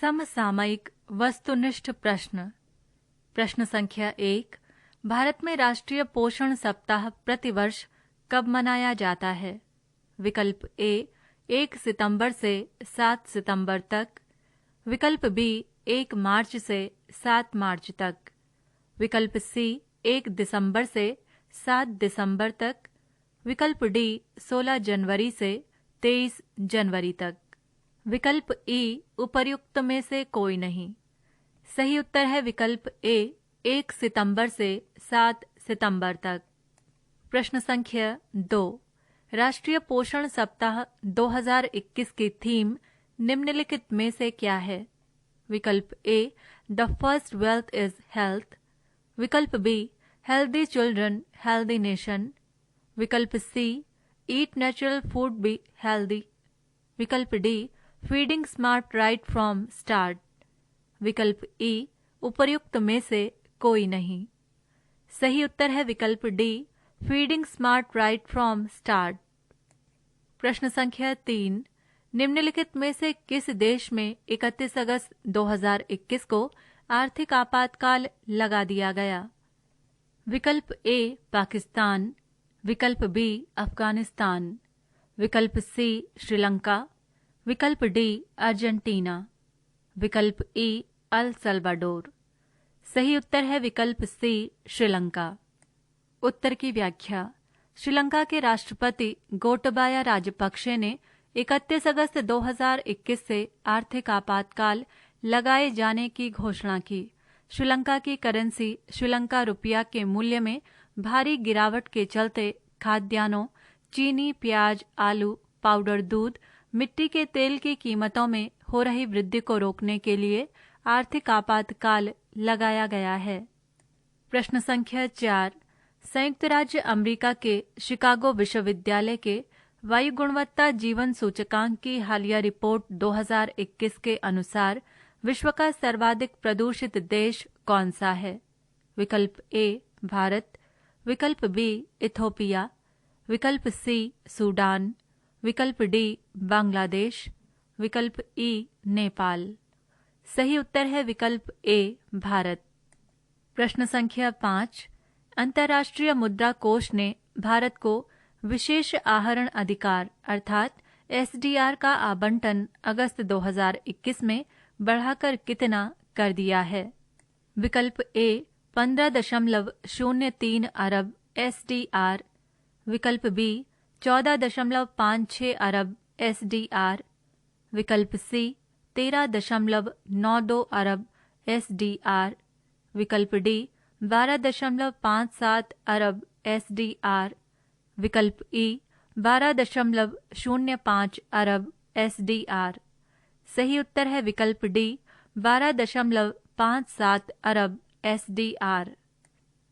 समसामयिक वस्तुनिष्ठ प्रश्न। प्रश्न संख्या 1। भारत में राष्ट्रीय पोषण सप्ताह प्रतिवर्ष कब मनाया जाता है? विकल्प ए 1 सितंबर से 7 सितंबर तक, विकल्प बी 1 मार्च से 7 मार्च तक, विकल्प सी 1 दिसंबर से 7 दिसंबर तक, विकल्प डी 16 जनवरी से 23 जनवरी तक। विकल्प ई उपर्युक्त में से कोई नहीं। सही उत्तर है विकल्प ए 1 सितंबर से 7 सितंबर तक। प्रश्न संख्या 2। राष्ट्रीय पोषण सप्ताह 2021 की थीम निम्नलिखित में से क्या है? विकल्प A the first wealth is health, विकल्प B healthy children healthy nation, विकल्प C eat natural food be healthy, विकल्प D feeding smart right from start, विकल्प ई उपर्युक्त में से कोई नहीं। सही उत्तर है विकल्प D feeding smart right from start. प्रश्न संख्या 3। निम्नलिखित में से किस देश में 31 अगस्त 2021 को आर्थिक आपातकाल लगा दिया गया? विकल्प ए पाकिस्तान, विकल्प बी अफगानिस्तान, विकल्प सी श्रीलंका, विकल्प डी अर्जेंटीना, विकल्प ई अल सल्वाडोर। सही उत्तर है विकल्प सी श्रीलंका। उत्तर की व्याख्या। श्रीलंका के राष्ट्रपति गोटबाया राजपक्षे ने 31 अगस्त 2021 से आर्थिक आपातकाल लगाए जाने की घोषणा की। श्रीलंका की करेंसी श्रीलंका रुपया के मूल्य में भारी गिरावट के चलते खाद्यान्नों, चीनी, प्याज, आलू, पाउडर दूध, मिट्टी के तेल की कीमतों में हो रही वृद्धि को रोकने के लिए आर्थिक आपातकाल लगाया गया है। प्रश्न संख्या 4। संयुक्त राज्य अमेरिका के शिकागो विश्वविद्यालय के वायु गुणवत्ता जीवन सूचकांक की हालिया रिपोर्ट 2021 के अनुसार विश्व का सर्वाधिक प्रदूषित देश कौन सा है? विकल्प ए भारत, विकल्प बी इथोपिया, विकल्प सी सूडान, विकल्प डी बांग्लादेश, विकल्प ई नेपाल। सही उत्तर है विकल्प ए भारत। प्रश्न संख्या 5। अंतर्राष्ट्रीय मुद्रा कोष ने भारत को विशेष आहरण अधिकार अर्थात एसडीआर का आवंटन अगस्त 2021 में बढ़ाकर कितना कर दिया है? विकल्प ए 15.03 अरब एसडीआर, विकल्प बी 14.56 अरब एसडीआर, विकल्प सी 13.92 अरब एसडीआर, विकल्प डी 12.57 अरब एसडीआर, विकल्प ई 12.05 अरब एसडीआर। सही उत्तर है विकल्प डी 12.57 अरब एसडीआर।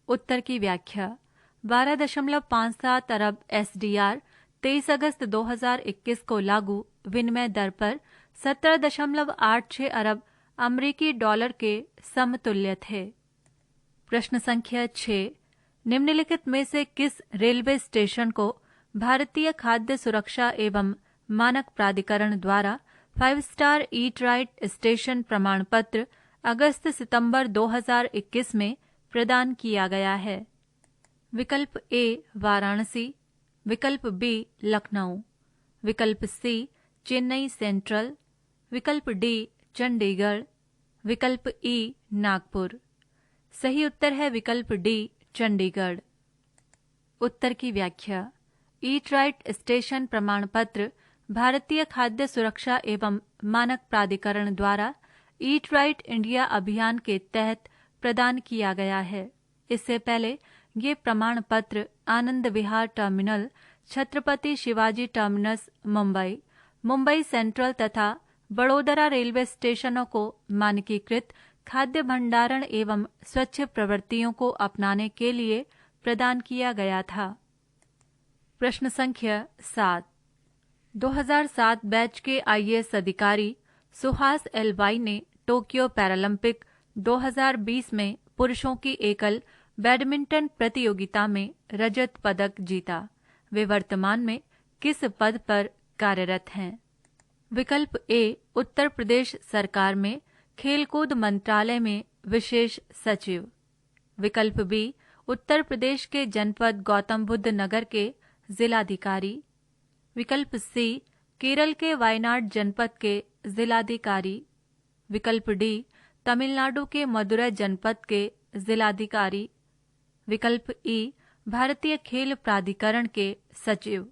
उत्तर की व्याख्या। 12.57 अरब एसडीआर 23 अगस्त 2021 को लागू विनिमय दर पर 17.86 अरब अमेरिकी डॉलर के समतुल्य थे। प्रश्न संख्या 6। निम्नलिखित में से किस रेलवे स्टेशन को भारतीय खाद्य सुरक्षा एवं मानक प्राधिकरण द्वारा 5 स्टार ईट राइट स्टेशन प्रमाण पत्र अगस्त सितंबर 2021 में प्रदान किया गया है? विकल्प ए वाराणसी, विकल्प बी लखनऊ, विकल्प सी चेन्नई सेंट्रल, विकल्प डी चंडीगढ़, विकल्प ई नागपुर। सही उत्तर है विकल्प डी चंडीगढ़। उत्तर की व्याख्या। ईट राइट स्टेशन प्रमाण पत्र भारतीय खाद्य सुरक्षा एवं मानक प्राधिकरण द्वारा ईट राइट इंडिया अभियान के तहत प्रदान किया गया है। इससे पहले ये प्रमाण पत्र Anand Vihar terminal, Chhatrapati Shivaji terminus Mumbai, Mumbai central तथा बड़ोदरा रेलवे स्टेशनों को मानकीकृत खाद्य भंडारण एवं स्वच्छ प्रवृत्तियों को अपनाने के लिए प्रदान किया गया था। प्रश्न संख्या 7। 2007 बैच के आईएएस अधिकारी सुहास एल वाई ने टोक्यो पैरालंपिक 2020 में पुरुषों की एकल बैडमिंटन प्रतियोगिता में रजत पदक जीता। वे वर्तमान में किस पद पर कार्यरत हैं? विकल्प ए उत्तर प्रदेश सरकार में खेलकूद मंत्रालय में विशेष सचिव। विकल्प बी उत्तर प्रदेश के जनपद गौतम बुद्ध नगर के जिलाधिकारी। विकल्प सी केरल के वायनाड जनपद के जिलाधिकारी। विकल्प डी तमिलनाडु के मदुरै जनपद के जिलाधिकारी। विकल्प ई भारतीय खेल प्राधिकरण के सचिव।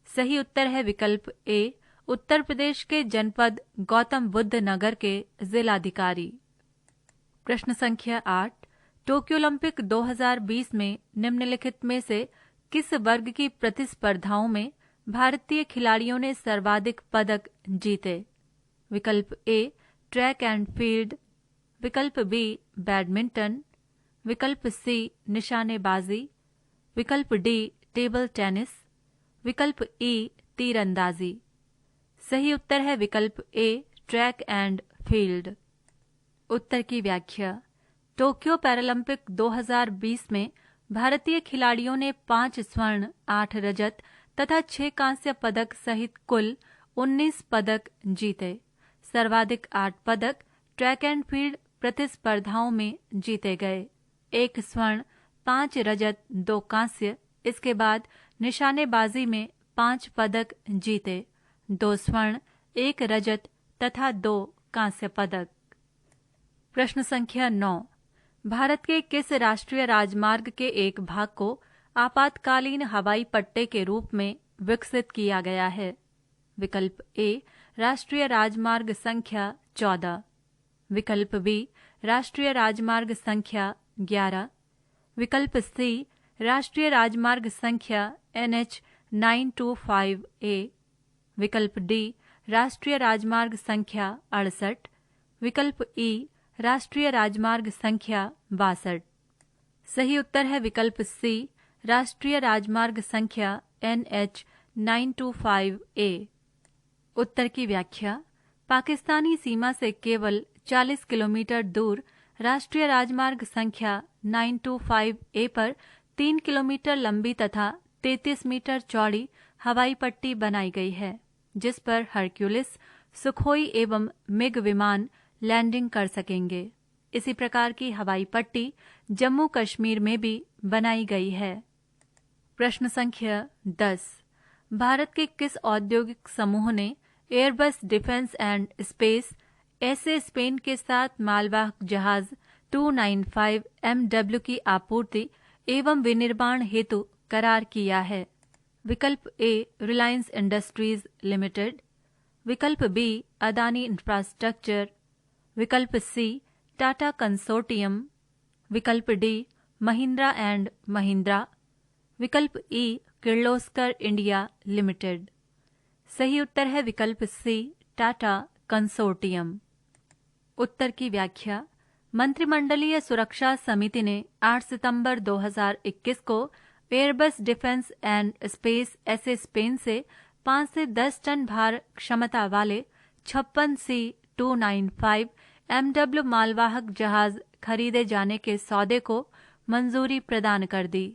सही उत्तर है विकल्प ए उत्तर प्रदेश के जनपद गौतम बुद्ध नगर के जिलाधिकारी। प्रश्न संख्या 8, टोक्यो ओलंपिक 2020 में निम्नलिखित में से किस वर्ग की प्रतिस्पर्धाओं में भारतीय खिलाड़ियों ने सर्वाधिक पदक जीते? विकल्प ए ट्रैक एंड फील्ड। विकल्प बी बैडमिंटन। विकल्प सी निशानेबाजी। विकल्प डी टेबल टेनिस। विकल्प ई तीरंदाजी। सही उत्तर है विकल्प ए ट्रैक एंड फील्ड। उत्तर की व्याख्या। टोक्यो पैरालंपिक 2020 में भारतीय खिलाड़ियों ने 5 स्वर्ण, 8 रजत तथा 6 कांस्य पदक सहित कुल 19 पदक जीते। सर्वाधिक 8 पदक ट्रैक एंड फील्ड प्रतिस्पर्धाओं में जीते गए। 1 स्वर्ण, 5 रजत, 2 कांस्य। इसके बाद निशानेबाजी में 5 पदक जीते, 2 स्वर्ण, 1 रजत तथा 2 कांस्य पदक। प्रश्न संख्या 9, भारत के किस राष्ट्रीय राजमार्ग के एक भाग को आपातकालीन हवाई पट्टे के रूप में विकसित किया गया है? विकल्प ए राष्ट्रीय राजमार्ग संख्या 14। विकल्प बी राष्ट्रीय राजमार्ग संख्या 11। विकल्प सी राष्ट्रीय राजमार्ग संख्या NH 925A। विकल्प डी राष्ट्रीय राजमार्ग संख्या 68। विकल्प ई राष्ट्रीय राजमार्ग संख्या 62। सही उत्तर है विकल्प सी राष्ट्रीय राजमार्ग संख्या NH 925A। उत्तर की व्याख्या। पाकिस्तानी सीमा से केवल 40 किलोमीटर दूर राष्ट्रीय राजमार्ग संख्या 925A पर 3 किलोमीटर लंबी तथा 33 मीटर चौड़ी हवाई पट्टी बनाई गई है, जिस पर हरक्यूलिस, सुखोई एवं मिग विमान लैंडिंग कर सकेंगे। इसी प्रकार की हवाई पट्टी जम्मू कश्मीर में भी बनाई गई है। प्रश्न संख्या 10, भारत के किस औद्योगिक समूह ने एयरबस डिफेंस एंड स्पेस ऐसे स्पेन के साथ मालवाहक जहाज 295 MW की आपूर्ति एवं विनिर्माण हेतु करार किया है? विकल्प ए रिलायंस इंडस्ट्रीज लिमिटेड। विकल्प बी अदानी इंफ्रास्ट्रक्चर। विकल्प सी टाटा कंसोर्टियम। विकल्प डी महिंद्रा एंड महिंद्रा। विकल्प ई किर्लोस्कर इंडिया लिमिटेड। सही उत्तर है विकल्प सी टाटा कंसोर्टियम। उत्तर की व्याख्या। मंत्रिमंडलीय सुरक्षा समिति ने 8 सितंबर 2021 को एयरबस डिफेंस एंड स्पेस ऐसे स्पेन से 5 से 10 टन भार क्षमता वाले 56C 295 MW मालवाहक जहाज खरीदे जाने के सौदे को मंजूरी प्रदान कर दी।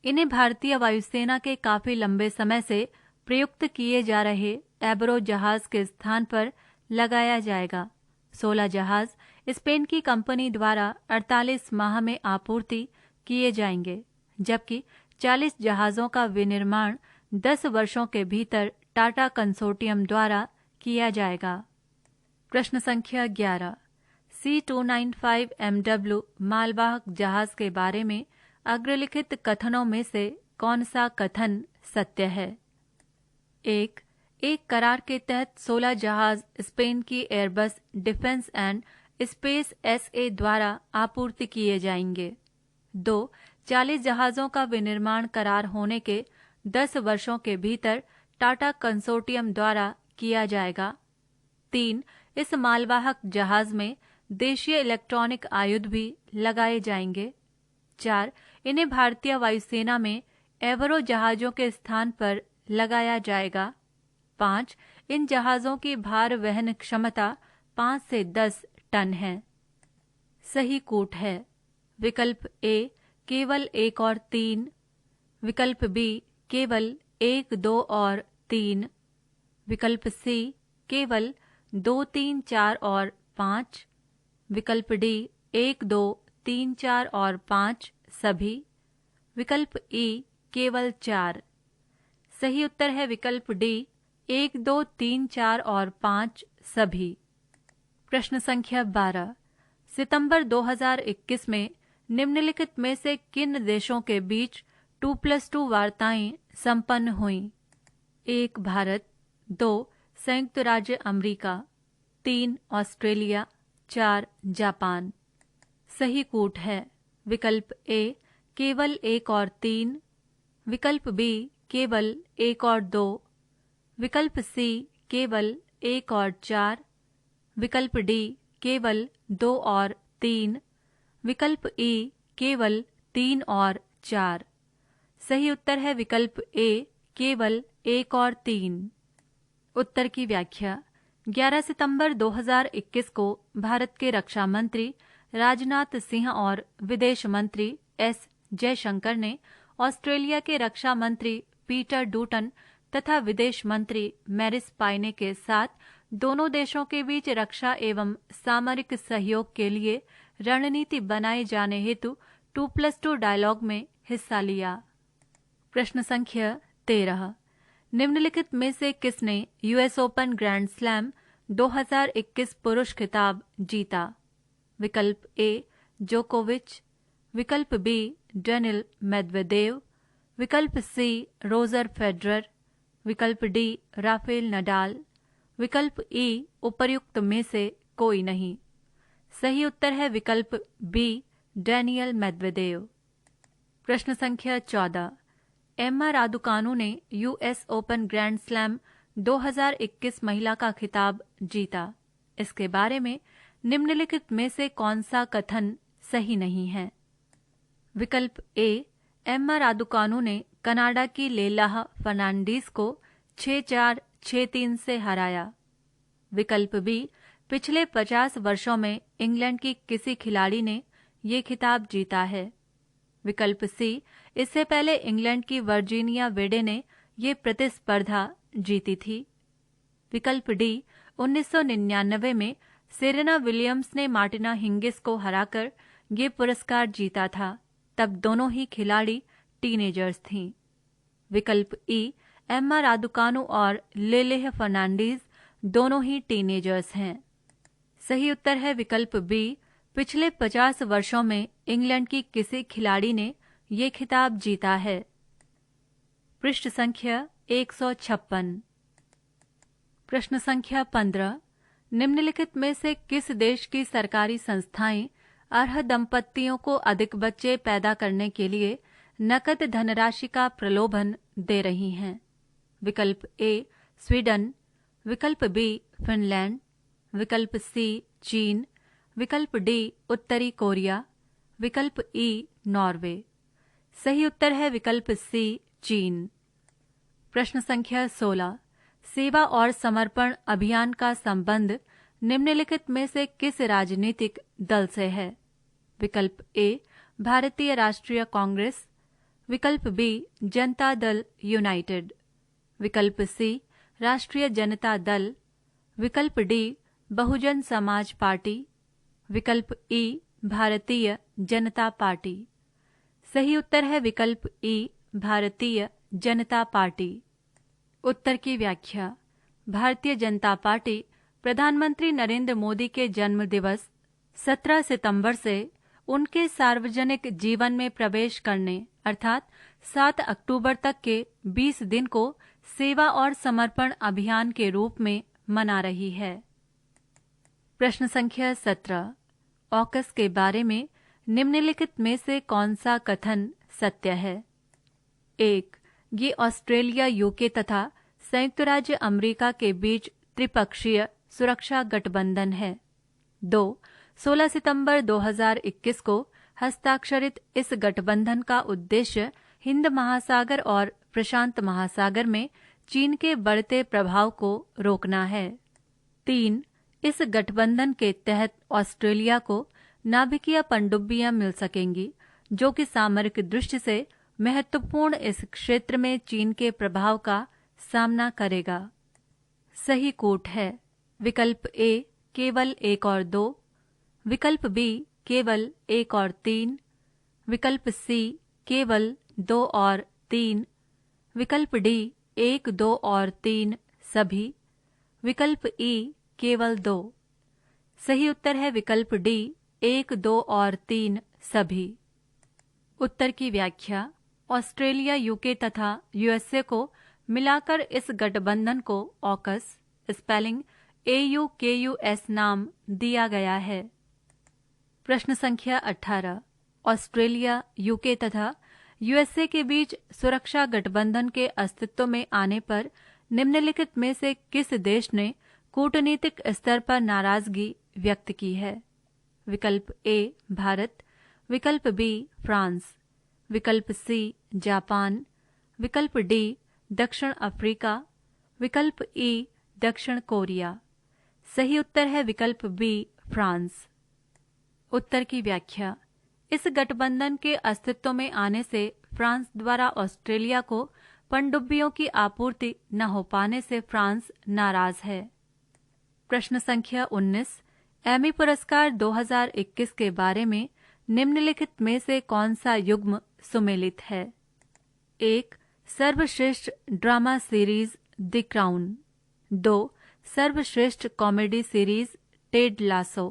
इन्हें भारतीय वायुसेना के काफी लंबे समय से प्रयुक्त किए जा रहे एब्रो जहाज के स्थान पर लगाया जाएगा। 16 जहाज स्पेन की कंपनी द्वारा 48 माह में आपूर्ति किए जाएंगे, जबकि 40 जहाजों का विनिर्माण 10 वर्षों के भीतर टाटा कंसोर्टियम द्वारा किया जाएगा। प्रश्न संख्या 11, C 295 MW मालवाहक जहाज के बारे में अग्रलिखित कथनों में से कौन सा कथन सत्य है? 1. एक करार के तहत 16 जहाज स्पेन की Airbus defence and space SA द्वारा आपूर्ति किए जाएंगे। 2. 40 जहाजों का विनिर्माण करार होने के 10 वर्षों के भीतर टाटा कंसोर्टियम द्वारा किया जाएगा। 3. इस मालवाहक जहाज में देशीय इलेक्ट्रॉनिक आयुध भी लगाए जाएंगे। 4. इन्हें भारतीय वायुसेना में एवरो जहाजों के स्थान पर लगाया जाएगा। 5. इन जहाजों की भार वहन क्षमता 5 से 10 टन है। सही कूट है। विकल्प ए केवल 1 और 3। विकल्प बी केवल 1, 2 और 3। विकल्प सी केवल 2, 3, 4 और 5। विकल्प डी 1, 2, 3, 4 और 5 सभी। विकल्प ई केवल 4। सही उत्तर है विकल्प डी 1, 2, 3, 4 और 5 सभी। प्रश्न संख्या 12। सितंबर 2021 में निम्नलिखित में से किन देशों के बीच 2+2 वार्ताएं संपन्न हुईं? 1 भारत, 2 संयुक्त राज्य अमेरिका, 3 ऑस्ट्रेलिया, 4 जापान। सही कूट है विकल्प ए केवल 1 और 3, विकल्प बी केवल 1 और 2, विकल्प सी केवल 1 और 4, विकल्प डी केवल 2 और 3, विकल्प ई केवल 3 और 4। सही उत्तर है विकल्प ए केवल 1 और 3। उत्तर की व्याख्या। 11 सितंबर 2021 को भारत के रक्षा मंत्री राजनाथ सिंह और विदेश मंत्री एस जयशंकर ने ऑस्ट्रेलिया के रक्षा मंत्री पीटर डूटन तथा विदेश मंत्री मैरिस पायने के साथ दोनों देशों के बीच रक्षा एवं सामरिक सहयोग के लिए रणनीति बनाए जाने हेतु 2+2 डायलॉग में हिस्सा लिया। प्रश्न संख्या 13। निम्नलिखित में से किसने यूएस ओपन ग्रैंड स्लैम 2021 पुरुष खिताब जीता? विकल्प ए जोकोविच, विकल्प बी डेनिल मेदवेदेव, विकल्प सी रोजर फेडरर, विकल्प डी राफेल नडाल, विकल्प ई उपर्युक्त में से कोई नहीं। सही उत्तर है विकल्प बी डेनियल मेदवेदेव। प्रश्न संख्या 14। एम्मा रादुकानु ने यूएस ओपन ग्रैंड स्लैम 2021 महिला का खिताब जीता। इसके बारे में निम्नलिखित में से कौन सा कथन सही नहीं है? विकल्प ए एम्मा रादुकानु ने कनाडा की लेलाह फर्नांडीज को 6-4, 6-3 से हराया। विकल्प बी पिछले 50 वर्षों में इंग्लैंड की किसी खिलाड़ी ने ये खिताब जीता है। विकल्प सी इससे पहले इंग्लैंड की वर्जीनिया वेडे ने ये प्रतिस्पर्धा जीती थी। विकल्प डी 1999 में सेरेना विलियम्स ने मार्टिना हिंगिस को हराकर ये पुरस्कार जीता था। तब दोनों ही खिलाड़ी टीनेजर्स थीं। विकल्प ई एम्मा रादुकानु और लेलेह फर्नांडीज दोनों ही टीनेजर्स हैं। सही उत्तर है विकल्प बी पिछले 50 वर्षों में इंग्लैंड की किसी खिलाड़ी ने ये खिताब जीता है। पृष्ठ संख्या 156। प्रश्न संख्या 15। निम्नलिखित में से किस देश की सरकारी संस्थाएं अर्ह दंपत्तियों को अधिक बच्चे पैदा करने के लिए नकद धनराशि का प्रलोभन दे रही हैं? विकल्प ए स्वीडन, विकल्प बी फिनलैंड, विकल्प सी चीन, विकल्प डी उत्तरी कोरिया, विकल्प ई नॉर्वे। सही उत्तर है विकल्प सी चीन। प्रश्न संख्या 16। सेवा और समर्पण अभियान का संबंध निम्नलिखित में से किस राजनीतिक दल से है? विकल्प ए भारतीय राष्ट्रीय कांग्रेस, विकल्प बी जनता दल यूनाइटेड, विकल्प सी राष्ट्रीय जनता दल, विकल्प डी बहुजन समाज पार्टी, विकल्प ई भारतीय जनता पार्टी। सही उत्तर है विकल्प ई भारतीय जनता पार्टी। उत्तर की व्याख्या। भारतीय जनता पार्टी प्रधानमंत्री नरेंद्र मोदी के जन्म दिवस 17 सितंबर से उनके सार्वजनिक जीवन में प्रवेश करने अर्थात 7 अक्टूबर तक के 20 दिन को सेवा और समर्पण अभियान के रूप में मना रही है। प्रश्न संख्या 17। ऑकस के बारे में निम्नलिखित में से कौन सा कथन सत्य है? 1. ये ऑस्ट्रेलिया, यूके तथा संयुक्त राज्य अमेरिका के बीच त्रिपक्षीय सुरक्षा गठबंधन है। 2. 16 सितंबर 2021 को हस्ताक्षरित इस गठबंधन का उद्देश्य हिंद महासागर और प्रशांत महासागर में चीन के बढ़ते प्रभाव को रोकना है। 3. इस गठबंधन के तहत ऑस्ट्रेलिया को नाभिकीय पनडुब्बियां मिल सकेंगी, जो कि सामरिक दृष्टि से महत्वपूर्ण इस क्षेत्र में चीन के प्रभाव का सामना करेगा। सही कूट है। विकल्प ए केवल 1 और 2, विकल्प बी केवल 1 और 3, विकल्प सी केवल 2 और 3, विकल्प डी 1, 2 और 3 सभी, विकल्प ई केवल 2। सही उत्तर है विकल्प डी 1, 2 और 3 सभी। उत्तर की व्याख्या। ऑस्ट्रेलिया, यूके तथा यूएसए को मिलाकर इस गठबंधन को ऑकस स्पेलिंग AUKUS नाम दिया गया है। प्रश्न संख्या 18। ऑस्ट्रेलिया, यूके तथा यूएसए के बीच सुरक्षा गठबंधन के अस्तित्व में आने पर निम्नलिखित में से किस देश ने कूटनीतिक स्तर पर नाराजगी व्यक्त की है? विकल्प ए भारत, विकल्प बी फ्रांस, विकल्प सी जापान, विकल्प डी दक्षिण अफ्रीका, विकल्प ई दक्षिण कोरिया। सही उत्तर है विकल्प बी फ्रांस। उत्तर की व्याख्या। इस गठबंधन के अस्तित्व में आने से फ्रांस द्वारा ऑस्ट्रेलिया को पनडुब्बियों की आपूर्ति न हो पाने से फ्रांस नाराज है। प्रश्न संख्या 19। एमी पुरस्कार 2021 के बारे में निम्नलिखित में से कौन सा युग्म सुमेलित है? 1. सर्वश्रेष्ठ ड्रामा सीरीज द क्राउन, 2. सर्वश्रेष्ठ कॉमेडी सीरीज टेड लासो,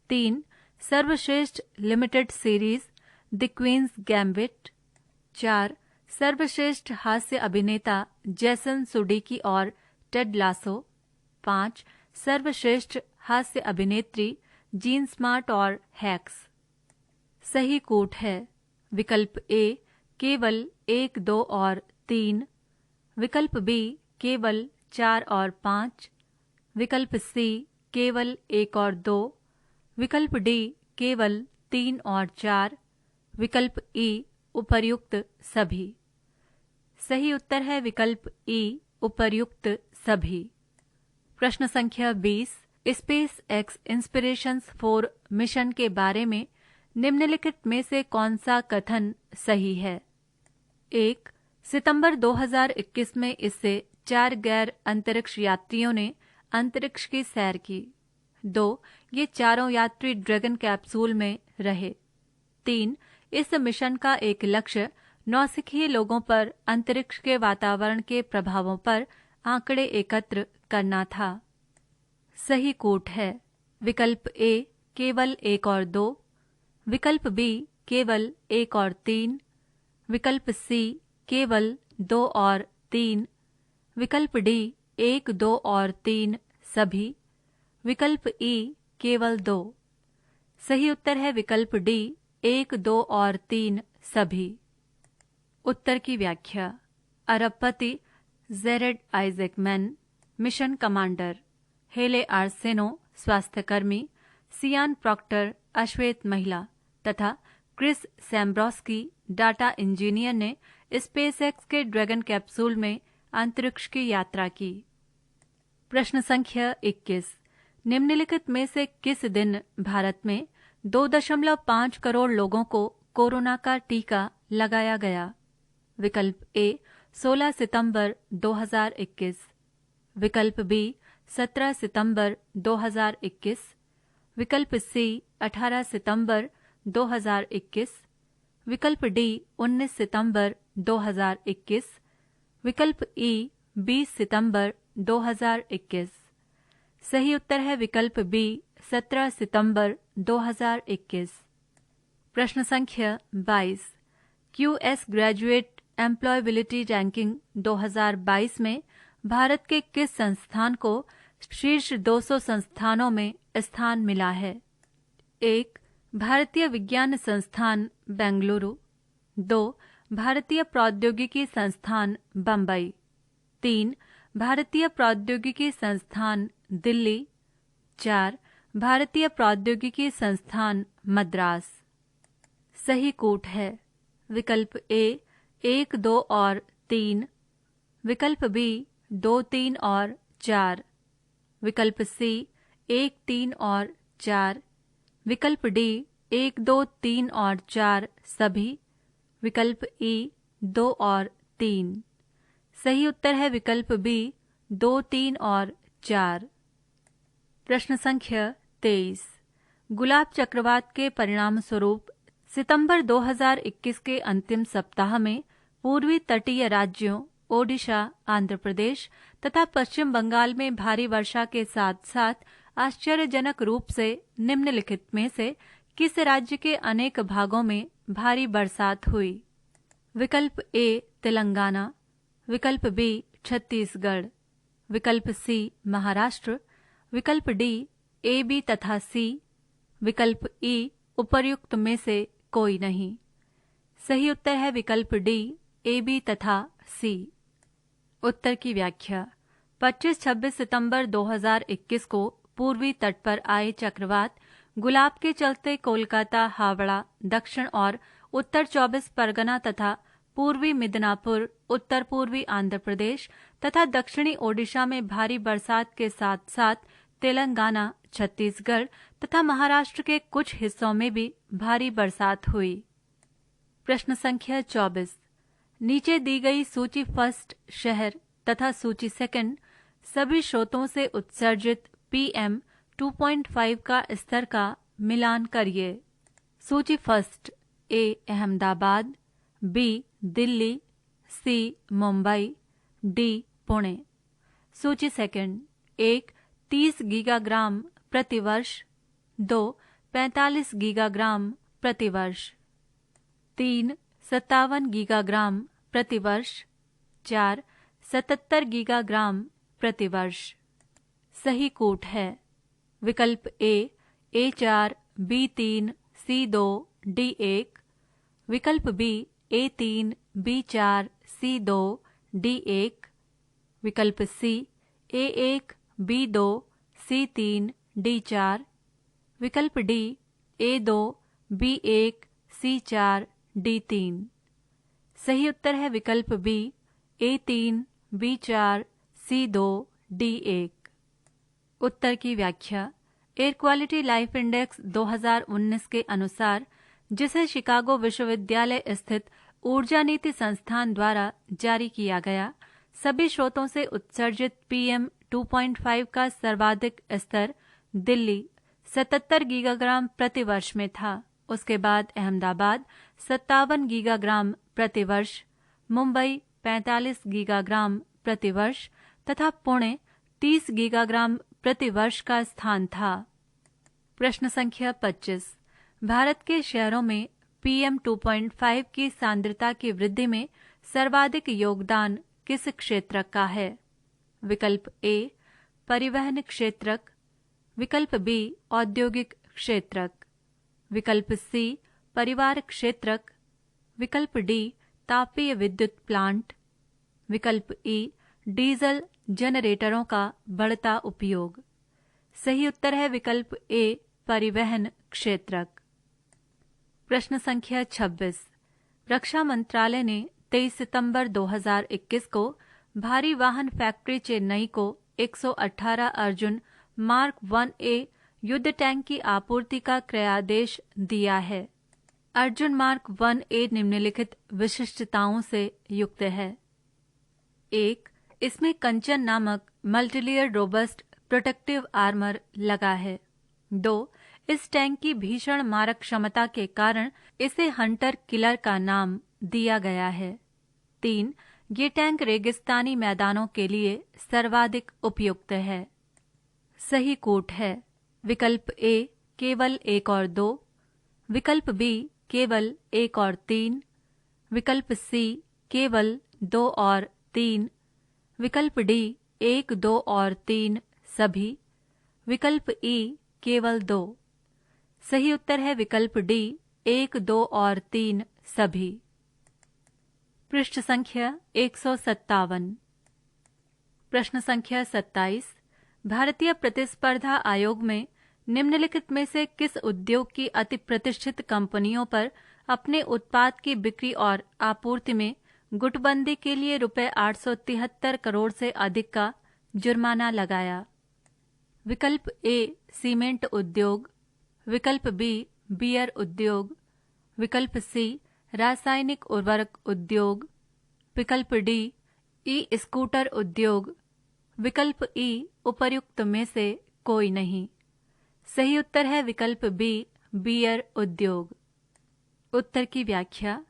3. सर्वश्रेष्ठ limited series the Queen's Gambit, 4. सर्वश्रेष्ठ हास्य अभिनेता जेसन सुडीकी और टेड लासो, 5. सर्वश्रेष्ठ हास्य अभिनेत्री जीन स्मार्ट और हैक्स। सही कूट है। विकल्प ए केवल 1, 2 और 3, विकल्प बी केवल 4 और 5, विकल्प सी केवल 1 और 2, विकल्प डी केवल 3 और 4, विकल्प ई उपर्युक्त सभी। सही उत्तर है विकल्प ई उपर्युक्त सभी। प्रश्न संख्या 20। स्पेस एक्स इंस्पिरेशंस 4 मिशन के बारे में निम्नलिखित में से कौन सा कथन सही है? 1. सितंबर 2021 में इससे 4 गैर अंतरिक्ष यात्रियों ने अंतरिक्ष की सैर की। 2. ये चारों यात्री ड्रैगन कैप्सूल में रहे। 3. इस मिशन का एक लक्ष्य नौसिखिए लोगों पर अंतरिक्ष के वातावरण के प्रभावों पर आंकड़े एकत्र करना था। सही कूट है। विकल्प ए केवल 1 और 2, विकल्प बी केवल 1 और 3, विकल्प सी केवल 2 और 3, विकल्प डी 1, 2 और 3 सभी, विकल्प ई केवल 2। सही उत्तर है विकल्प डी 1, 2 और 3 सभी। उत्तर की व्याख्या। अरबपति जेरेड आइजैकमैन मिशन कमांडर, हेले आर्सेनो स्वास्थ्यकर्मी, सियान प्रॉक्टर अश्वेत महिला तथा क्रिस सैम्ब्रोस्की डाटा इंजीनियर ने स्पेसएक्स के ड्रैगन कैप्सूल में अंतरिक्ष की यात्रा की। प्रश्न संख्या 21। निम्नलिखित में से किस दिन भारत में 2.5 करोड़ लोगों को कोरोना का टीका लगाया गया? विकल्प ए 16 सितंबर 2021, विकल्प बी 17 सितंबर 2021, विकल्प सी 18 सितंबर 2021, विकल्प डी 19 सितंबर 2021, विकल्प ई 20 सितंबर 2021। सही उत्तर है विकल्प बी 17 सितंबर 2021। प्रश्न संख्या 22। QS ग्रेजुएट एम्प्लॉयबिलिटी रैंकिंग 2022 में भारत के किस संस्थान को शीर्ष 200 संस्थानों में स्थान मिला है? 1. भारतीय विज्ञान संस्थान बेंगलुरु, 2. भारतीय प्रौद्योगिकी संस्थान बम्बई, 3. भारतीय प्रौद्योगिकी संस्थान दिल्ली, 4. भारतीय प्रौद्योगिकी संस्थान मद्रास। सही कूट है। विकल्प ए 1, 2 और 3, विकल्प बी 2, 3 और 4, विकल्प सी 1, 3 और 4, विकल्प डी 1, 2, 3 और 4 सभी, विकल्प ई 2 और 3। सही उत्तर है विकल्प बी 2, 3 और 4। प्रश्न संख्या 23। गुलाब चक्रवात के परिणाम स्वरूप सितंबर 2021 के अंतिम सप्ताह में पूर्वी तटीय राज्यों ओडिशा, आंध्र प्रदेश तथा पश्चिम बंगाल में भारी वर्षा के साथ साथ आश्चर्यजनक रूप से निम्नलिखित में से किस राज्य के अनेक भागों में भारी बरसात हुई? विकल्प ए तेलंगाना, विकल्प बी छत्तीसगढ़, विकल्प सी महाराष्ट्र, विकल्प डी ए, बी तथा सी, विकल्प ई उपर्युक्त में से कोई नहीं। सही उत्तर है विकल्प डी ए, बी तथा सी। उत्तर की व्याख्या। 25-26 सितंबर 2021 को पूर्वी तट पर आए चक्रवात गुलाब के चलते कोलकाता, हावड़ा, दक्षिण और उत्तर 24 परगना तथा पूर्वी मिदनापुर, उत्तर पूर्वी आंध्र प्रदेश तथा दक्षिणी ओडिशा में भारी बरसात के साथ साथ तेलंगाना, छत्तीसगढ़ तथा महाराष्ट्र के कुछ हिस्सों में भी भारी बरसात हुई। प्रश्न संख्या 24। नीचे दी गई सूची फर्स्ट शहर तथा सूची सेकंड सभी स्रोतों से उत्सर्जित PM 2.5 का स्तर का मिलान करिए। सूची first A Ahmedabad, B Delhi, C Mumbai, D Pune. सूची सेकंड 1 30 गीगाग्राम प्रतिवर्ष, 2 45 गीगाग्राम प्रतिवर्ष, 3 57 गीगाग्राम प्रतिवर्ष, 4 77 गीगाग्राम प्रतिवर्ष। सही कूट है विकल्प ए A4, B3, C2, D1, विकल्प B A3, B4, C2, D1, विकल्प सी A1, B2, C3, D4, विकल्प D A2, B1, C4, D3। सही उत्तर है विकल्प B A3, B4, C2, D1। उत्तर की व्याख्या। एयर क्वालिटी लाइफ इंडेक्स 2019 के अनुसार, जिसे शिकागो विश्वविद्यालय स्थित ऊर्जा नीति संस्थान द्वारा जारी किया गया, सभी स्रोतों से उत्सर्जित PM 2.5 का सर्वाधिक स्तर दिल्ली 77 गीगाग्राम प्रतिवर्ष में था। उसके बाद अहमदाबाद 57 गीगाग्राम प्रतिवर्ष, मुंबई 45 गीगाग्राम प्रतिवर्ष तथा पुणे 30 गीगाग्राम प्रतिवर्ष का स्थान था। प्रश्न संख्या 25। भारत के शहरों में PM 2.5 की सांद्रता की वृद्धि में सर्वाधिक योगदान किस क्षेत्रक का है? विकल्प ए परिवहन क्षेत्रक, विकल्प बी औद्योगिक क्षेत्रक, विकल्प सी परिवार क्षेत्रक, विकल्प डी तापीय विद्युत प्लांट, विकल्प ई डीजल जनरेटरों का बढ़ता उपयोग। सही उत्तर है विकल्प ए परिवहन क्षेत्रक। प्रश्न संख्या 26। रक्षा मंत्रालय ने 23 सितंबर 2021 को भारी वाहन फैक्ट्री चेन्नई को 118 अर्जुन मार्क 1A युद्ध टैंक की आपूर्ति का क्रयादेश दिया है। अर्जुन मार्क 1A निम्नलिखित विशिष्टताओं से युक्त है। 1. इसमें कंचन नामक मल्टीलेयर रोबस्ट प्रोटेक्टिव आर्मर लगा है। 2. इस टैंक की भीषण मारक क्षमता के कारण इसे हंटर किलर का नाम दिया गया है। 3. ये टैंक रेगिस्तानी मैदानों के लिए सर्वाधिक उपयुक्त है। सही कूट है विकल्प ए केवल 1 और 2, विकल्प बी केवल 1 और 3, विकल्प सी केवल 2 और 3, विकल्प डी 1, 2 और 3 सभी, विकल्प ई केवल 2। सही उत्तर है विकल्प डी 1, 2 और 3 सभी। पृष्ठ संख्या 157। प्रश्न संख्या 27। भारतीय प्रतिस्पर्धा आयोग में निम्नलिखित में से किस उद्योग की अति प्रतिष्ठित कंपनियों पर अपने उत्पाद की बिक्री और आपूर्ति में गुटबंदी के लिए रुपए 873 करोड़ से अधिक का जुर्माना लगाया? विकल्प ए सीमेंट उद्योग, विकल्प बी बियर उद्योग, विकल्प सी रासायनिक उर्वरक उद्योग, विकल्प डी ई स्कूटर उद्योग, विकल्प ई उपर्युक्त में से कोई नहीं। सही उत्तर है विकल्प बी, बियर उद्योग। उत्तर की व्याख्या।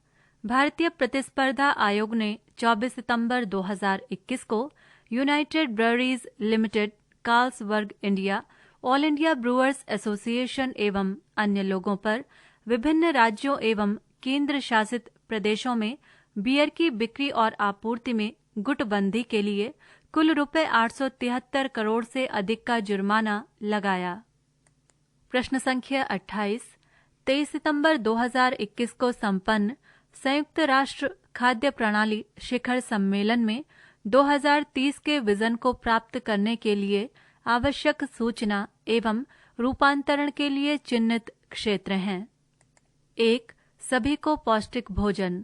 भारतीय प्रतिस्पर्धा आयोग ने 24 सितंबर 2021 को United Breweries Limited, Carlsberg India, All India Brewers Association एवं अन्य लोगों पर विभिन्न राज्यों एवं केंद्र शासित प्रदेशों में बियर की बिक्री और आपूर्ति में गुटबंदी के लिए कुल रुपए 873 करोड़ से अधिक का जुर्माना लगाया। प्रश्न संख्या 28। 23 सितंबर 2021 को संपन्न संयुक्त राष्ट्र खाद्य प्रणाली शिखर सम्मेलन में 2030 के विजन को प्राप्त करने के लिए आवश्यक सूचना एवं रूपांतरण के लिए चिन्हित क्षेत्र हैं। 1. सभी को पौष्टिक भोजन।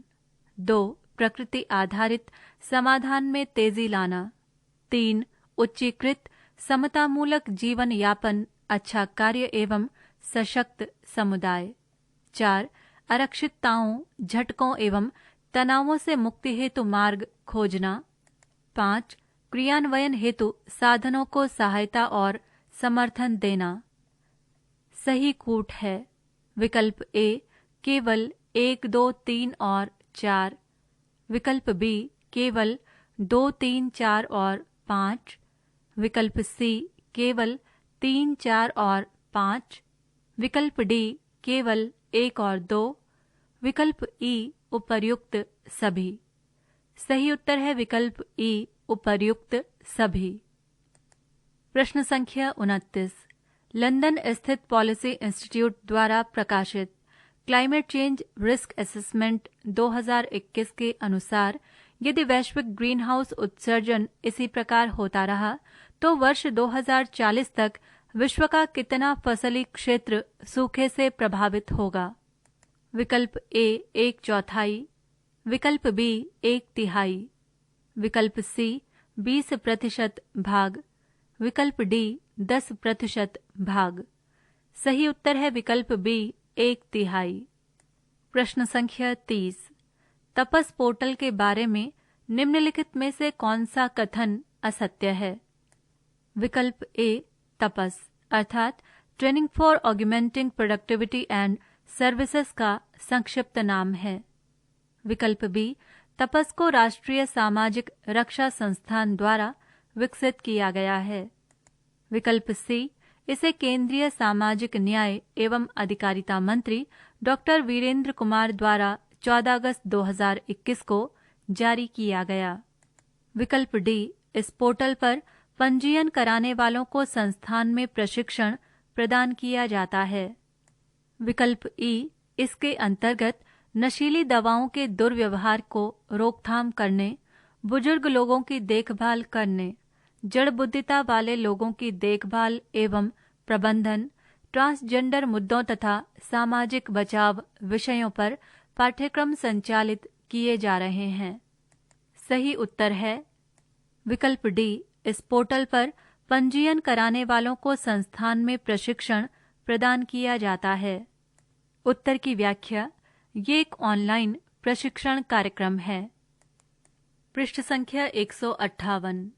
2. प्रकृति आधारित समाधान में तेजी लाना। 3. उच्चीकृत समतामूलक जीवन यापन, अच्छा कार्य एवं सशक्त समुदाय। 4. आरक्षितताओं, झटकों एवं तनावों से मुक्ति हेतु मार्ग खोजना। 5. क्रियान्वयन हेतु साधनों को सहायता और समर्थन देना। सही कूट है विकल्प ए, केवल 1, 2, 3 और 4। विकल्प बी, केवल 2, 3, 4 और 5। विकल्प सी, केवल 3, 4 और 5। विकल्प डी, केवल 1 और 2। विकल्प ई, उपर्युक्त सभी। सही उत्तर है विकल्प ई, उपर्युक्त सभी। प्रश्न संख्या 29। लंदन स्थित पॉलिसी इंस्टीट्यूट द्वारा प्रकाशित क्लाइमेट चेंज रिस्क असेसमेंट 2021 के अनुसार यदि वैश्विक ग्रीन हाउस उत्सर्जन इसी प्रकार होता रहा तो वर्ष 2040 तक विश्व का कितना फसली क्षेत्र सूखे से प्रभावित होगा। विकल्प ए 1/4, विकल्प बी 1/3, विकल्प सी 20% भाग, विकल्प डी 10% भाग। सही उत्तर है विकल्प बी 1/3। प्रश्न संख्या 30। तपस पोर्टल के बारे में निम्नलिखित में से कौन सा कथन असत्य है। विकल्प ए, तपस अर्थात training for augmenting productivity and services का संक्षिप्त नाम है। विकल्प बी, तपस को राष्ट्रीय सामाजिक रक्षा संस्थान द्वारा विकसित किया गया है। विकल्प सी, इसे केंद्रीय सामाजिक न्याय एवं अधिकारिता मंत्री डॉक्टर वीरेंद्र कुमार द्वारा 14 अगस्त 2021 को जारी किया गया। विकल्प डी, इस पोर्टल पर पंजीयन कराने वालों को संस्थान में प्रशिक्षण प्रदान किया जाता है। विकल्प ई, इसके अंतर्गत नशीली दवाओं के दुर्व्यवहार को रोकथाम करने, बुजुर्ग लोगों की देखभाल करने, जड़बुद्धिता वाले लोगों की देखभाल एवं प्रबंधन, ट्रांसजेंडर मुद्दों तथा सामाजिक बचाव विषयों पर पाठ्यक्रम संचालित किए जा रहे हैं। सही उत्तर है विकल्प डी, इस पोर्टल पर पंजीयन कराने वालों को संस्थान में प्रशिक्षण प्रदान किया जाता है। उत्तर की व्याख्या। ये एक ऑनलाइन प्रशिक्षण कार्यक्रम है। पृष्ठ संख्या 158।